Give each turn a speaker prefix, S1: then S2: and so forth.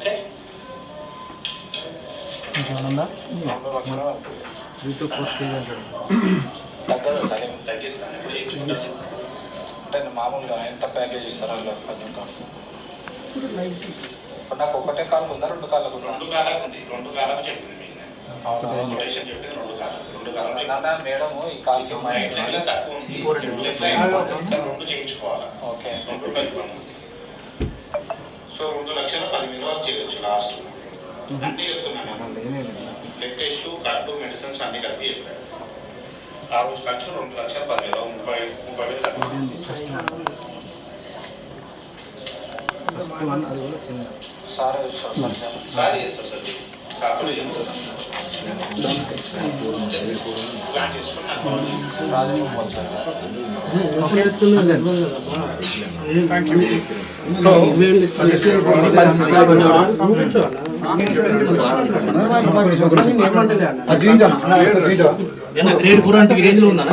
S1: okay తగ్గదు sir తగ్గిస్తాను అంటే మామూలుగా ఎంత ప్యాకేజ్ ఇస్తారో కొంచెం ఇప్పుడు నాకు ఒకటే కాలు ఉందా రెండు కాళ్ళకు ఉంది రెండు కాళ్ళకు చెప్పింది మేడం ఈ కాలుకి తక్కువ రెండు చేయించుకోవాలి ఓకే 2 రూపాయలు సో 2,10,000 వరకు చేయొచ్చు లాస్ట్ అన్నీ చెప్తున్నాను బ్లడ్ టెస్ట్లు కట్టు మెడిసిన్స్ అన్ని కలిపి చెప్పారు ఆ రోజు ఖర్చు 2,10,000 30,000 తక్కువ సార్ సార్ చేస్తారు సార్ సార్ కూడా చెప్తున్నారు ప్లాన్ చేసుకున్నాను
S2: గ్రేడ్ 4 అంటే విలేజ్ లో ఉందా